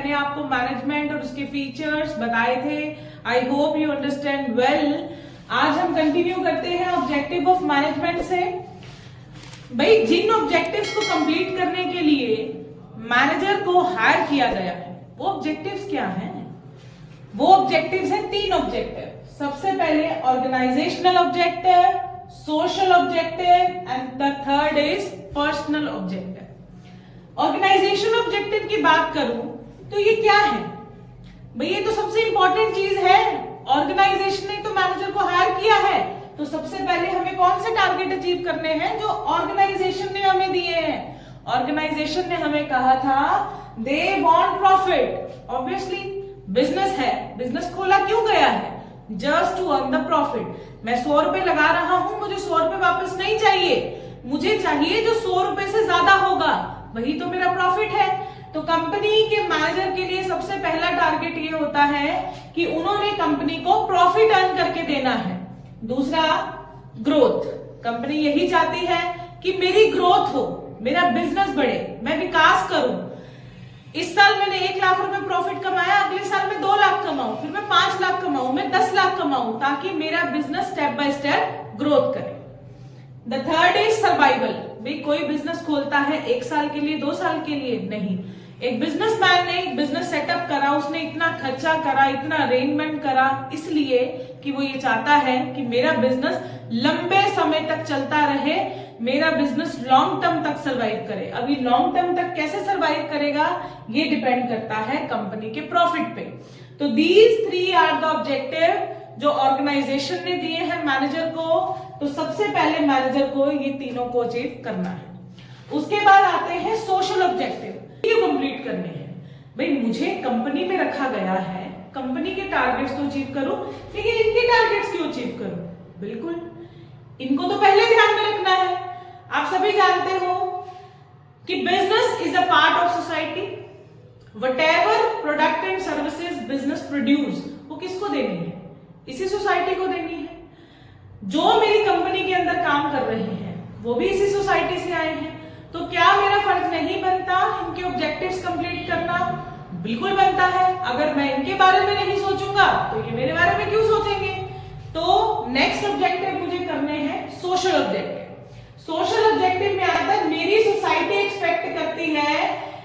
मैंने आपको मैनेजमेंट और उसके फीचर्स बताए थे। I hope you understand well. आज हम कंटिन्यू करते हैं ऑब्जेक्टिव ऑफ मैनेजमेंट से। भाई, जिन ऑब्जेक्टिव्स को कंप्लीट करने के लिए मैनेजर को हायर किया गया है, वो ऑब्जेक्टिव्स क्या हैं? वो ऑब्जेक्टिव्स हैं 3 ऑब्जेक्टिव। सबसे पहले organisational objective, social objective and the third is personal objective. Organisation objective की बात करूं तो ये क्या है? भाई, ये तो सबसे इंपॉर्टेंट चीज है। ऑर्गेनाइजेशन ने तो मैनेजर को हायर किया है, तो सबसे पहले हमें कौन से टारगेट अचीव करने हैं जो ऑर्गेनाइजेशन ने हमें दिए हैं। ऑर्गेनाइजेशन ने हमें कहा था they want profit. Obviously business है, बिजनेस खोला क्यों गया है? Just to earn the profit. मैं 100 रुपए लगा रहा हूं, मुझे 100 रुपए वापस नहीं चाहिए, मुझे चाहिए जो 100 रुपए से ज्यादा होगा, वही तो मेरा प्रॉफिट है। तो कंपनी के मैनेजर के लिए सबसे पहला टारगेट ये होता है कि उन्होंने कंपनी को प्रॉफिट अर्न करके देना है। दूसरा, ग्रोथ। कंपनी यही चाहती है कि मेरी ग्रोथ हो, मेरा बिजनेस बढ़े, मैं विकास करूं। इस साल मैंने 1 लाख रुपए प्रॉफिट कमाया, अगले साल मैं 2 लाख कमाऊं, फिर मैं 5 लाख कमाऊं, मैं 10 लाख कमाऊं, ताकि मेरा business step by step growth करे। The third is survival. भाई, कोई बिजनेस खोलता है 1 साल के लिए, 2 साल के लिए नहीं। एक बिजनेसमैन ने बिजनेस सेटअप करा, उसने इतना खर्चा करा, इतना अरेंजमेंट करा, इसलिए कि वो ये चाहता है कि मेरा बिजनेस लंबे समय तक चलता रहे, मेरा बिजनेस लॉन्ग टर्म तक सरवाइव करे। अभी लॉन्ग टर्म तक कैसे सरवाइव करेगा, ये डिपेंड करता है कंपनी के प्रॉफिट पे। तो दीज 3 आर द ऑब्जेक्टिव जो ऑर्गेनाइजेशन ने दिए हैं मैनेजर को। तो सबसे पहले मैनेजर को ये तीनों को अचीव करना है। उसके बाद आते हैं सोशल ऑब्जेक्टिव, ये कंप्लीट करने हैं। भाई, मुझे कंपनी में रखा गया है, कंपनी के टारगेट्स तो अचीव करूं, लेकिन इनके टारगेट्स क्यों अचीव करूं? बिल्कुल, इनको तो पहले ध्यान में रखना है। आप सभी जानते हो कि business is a part of society. Whatever product and services business produce, वो किसको देनी है? इसी सोसाइटी को देनी है। जो मेरी कंपनी के अंदर काम कर रहे हैं वो भी इसी सोसाइटी से आए हैं। तो क्या मेरा फर्ज नहीं बनता इनके ऑब्जेक्टिव्स कंप्लीट करना? बिल्कुल बनता है। अगर मैं इनके बारे में नहीं सोचूंगा तो ये मेरे बारे में क्यों सोचेंगे? तो नेक्स्ट ऑब्जेक्टिव मुझे करने हैं सोशल ऑब्जेक्टिव। सोशल ऑब्जेक्टिव में आता है मेरी सोसाइटी एक्सपेक्ट करती है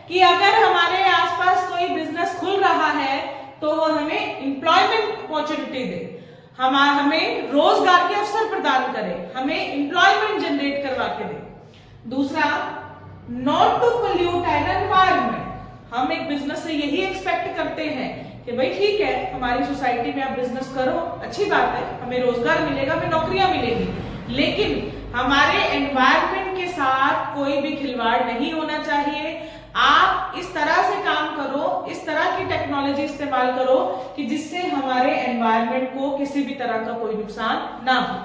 कि अगर हमारे आसपास कोई बिजनेस खुल रहा है तो वो हमें एम्प्लॉयमेंट अपॉर्चुनिटी दे, हमें रोजगार के अवसर प्रदान करे, हमें एम्प्लॉयमेंट जनरेट करवा के दे। दूसरा, not to pollute an environment. हम एक बिजनेस से यही एक्सपेक्ट करते हैं कि भाई ठीक है, हमारी सोसाइटी में आप बिजनेस करो, अच्छी बात है, हमें रोजगार मिलेगा, हमें नौकरियां मिलेगी, लेकिन हमारे एनवायरमेंट के साथ कोई भी खिलवाड़ नहीं होना चाहिए। आप इस तरह से काम करो, इस तरह की टेक्नोलॉजी इस्तेमाल करो कि जिससे हमारे एनवायरमेंट को किसी भी तरह का कोई नुकसान ना हो।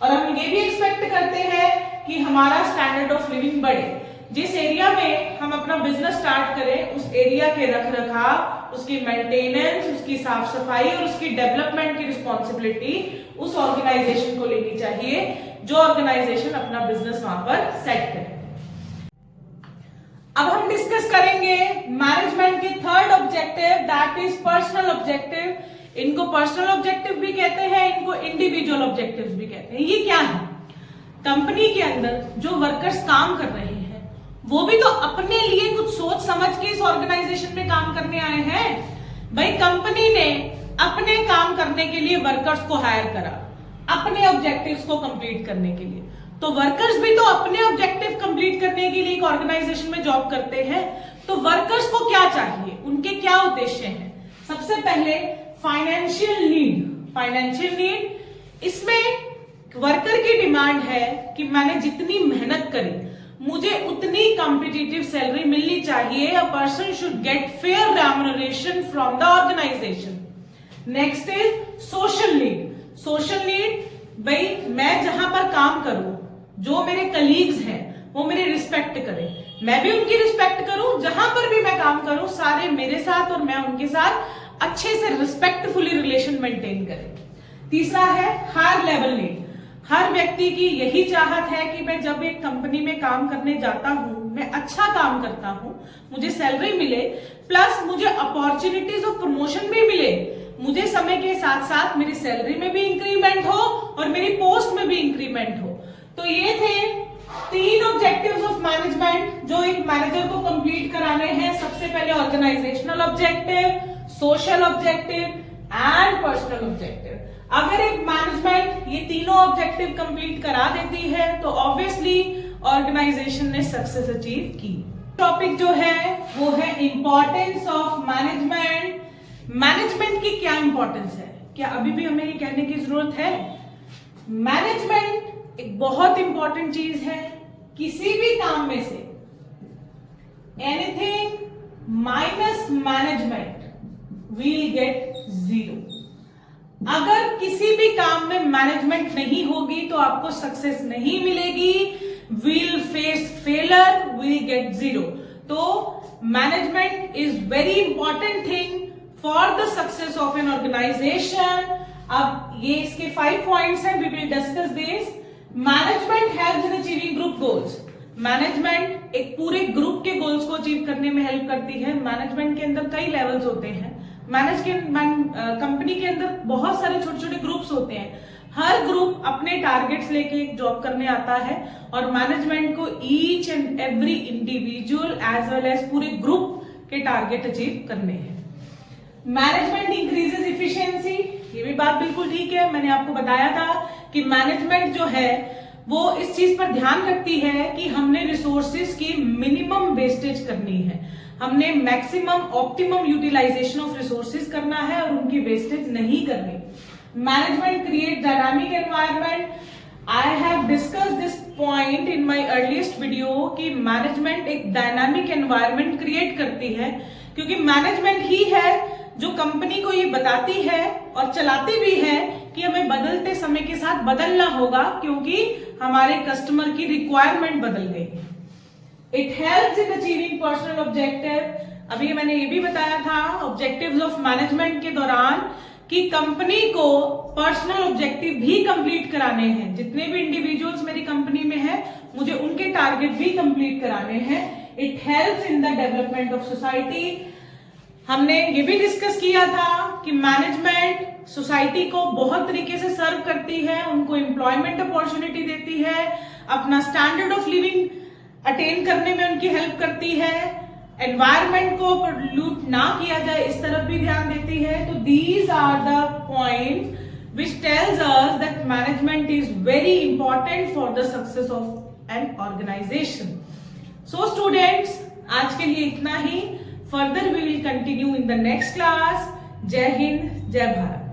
और हम ये भी एक्सपेक्ट करते हैं कि हमारा स्टैंडर्ड ऑफ लिविंग बढ़े। जिस एरिया में हम अपना बिजनेस स्टार्ट करें, उस एरिया के रख रखाव, उसकी मेंटेनेंस, उसकी साफ सफाई और उसकी डेवलपमेंट की रिस्पॉन्सिबिलिटी उस ऑर्गेनाइजेशन को लेनी चाहिए जो ऑर्गेनाइजेशन अपना बिजनेस वहां पर सेट करे। अब हम डिस्कस करेंगे मैनेजमेंट के third objective, that is personal objective. इनको पर्सनल ऑब्जेक्टिव भी कहते हैं, इनको इंडिविजुअल ऑब्जेक्टिव्स भी कहते हैं। ये क्या है? कंपनी के अंदर जो वर्कर्स काम कर रहे हैं वो भी तो अपने लिए कुछ सोच समझ के इस ऑर्गेनाइजेशन में काम करने आए हैं। भाई, कंपनी ने अपने काम करने के लिए वर्कर्स को हायर करा, अपने ऑब्जेक्टिव्स को कंप्लीट करने के लिए। तो वर्कर्स भी तो अपने ऑब्जेक्टिव कंप्लीट करने के लिए एक ऑर्गेनाइजेशन में जॉब करते हैं। तो वर्कर्स को क्या चाहिए, उनके क्या उद्देश्य हैं? सबसे पहले फाइनेंशियल नीड। फाइनेंशियल नीड, इसमें वर्कर की डिमांड है कि मैंने जितनी मेहनत करी मुझे उतनी कॉम्पिटिटिव सैलरी मिलनी चाहिए। A person should get fair remuneration from the organisation. Next is social need. Social need, भाई मैं जहां पर काम करूं, जो मेरे कलीग्स हैं वो मेरी रिस्पेक्ट करें, मैं भी उनकी रिस्पेक्ट करूं, जहां पर भी मैं काम करूं सारे मेरे साथ और मैं उनके साथ अच्छे से रिस्पेक्टफुली रिलेशन मेंटेन करें। तीसरा है हायर लेवल नीड। हर व्यक्ति की यही चाहत है कि मैं जब एक कंपनी में काम करने जाता हूं, मैं अच्छा काम करता हूं, मुझे सैलरी मिले, प्लस मुझे अपॉर्चुनिटीज ऑफ प्रमोशन भी मिले, मुझे समय के साथ साथ मेरी सैलरी में भी इंक्रीमेंट हो और मेरी पोस्ट में भी इंक्रीमेंट हो। तो ये थे 3 ऑब्जेक्टिव्स ऑफ मैनेजमेंट जो एक मैनेजर को कंप्लीट कराने हैं। सबसे पहले organisational objective, social objective and personal objective. अगर एक मैनेजमेंट ये तीनों ऑब्जेक्टिव कंप्लीट करा देती है तो ऑब्वियसली ऑर्गेनाइजेशन ने सक्सेस अचीव की। टॉपिक जो है वो है इंपॉर्टेंस ऑफ मैनेजमेंट। मैनेजमेंट की क्या इंपॉर्टेंस है? क्या अभी भी हमें ये कहने की जरूरत है? मैनेजमेंट एक बहुत इंपॉर्टेंट चीज है। किसी भी काम में से anything minus management will get 0। अगर किसी भी काम में मैनेजमेंट नहीं होगी तो आपको सक्सेस नहीं मिलेगी। Will face failure, will get 0। तो management is very important thing for the success of an organisation. अब ये इसके 5 पॉइंट्स हैं, we will discuss this. Management helps in achieving group goals. Management एक पूरे ग्रुप के गोल्स को अचीव करने में हेल्प करती है। मैनेजमेंट के अंदर कई लेवल्स होते हैं। कंपनी के अंदर बहुत सारे छोटे छोटे ग्रुप्स होते हैं। हर ग्रुप अपने टारगेट्स लेके एक जॉब करने आता है और मैनेजमेंट को each and every individual as well as पूरे ग्रुप के टारगेट अचीव करने हैं। Management increases efficiency. ये भी बात बिल्कुल ठीक है। मैंने आपको बताया था कि मैनेजमेंट जो है वो इस चीज पर ध्यान रखती है कि हमने रिसोर्सेज की मिनिमम वेस्टेज करनी है, हमने maximum optimum utilization of resources करना है और उनकी वेस्टेज नहीं करनी। Management create dynamic environment. I have discuss this point in my earliest video कि मैनेजमेंट एक डायनामिक एनवायरनमेंट क्रिएट करती है, क्योंकि मैनेजमेंट ही है जो कंपनी को ये बताती है और चलाती भी है कि हमें बदलते समय के साथ बदलना होगा, क्योंकि हमारे कस्टमर की रिक्वायरमेंट बदल गई है। It helps in achieving personal objective. अभी मैंने ये भी बताया था ऑब्जेक्टिव्स ऑफ मैनेजमेंट के दौरान कि कंपनी को पर्सनल ऑब्जेक्टिव भी कंप्लीट कराने हैं। जितने भी इंडिविजुअल्स मेरी कंपनी में है, मुझे उनके टारगेट भी कंप्लीट कराने हैं। It helps in the development of society. हमने ये भी डिस्कस किया था कि मैनेजमेंट सोसाइटी को बहुत तरीके से सर्व करती है, उनको एम्प्लॉयमेंट अपॉर्चुनिटी देती है, अपना स्टैंडर्ड ऑफ लिविंग अटेन करने में उनकी हेल्प करती है, एनवायरमेंट को पोल्यूट ना किया जाए इस तरफ भी ध्यान देती है। तो these are the points which tells us that management is very important for the success of an organisation. So students, आज के लिए इतना ही। Further we will continue in the next class. जय हिंद, जय भारत।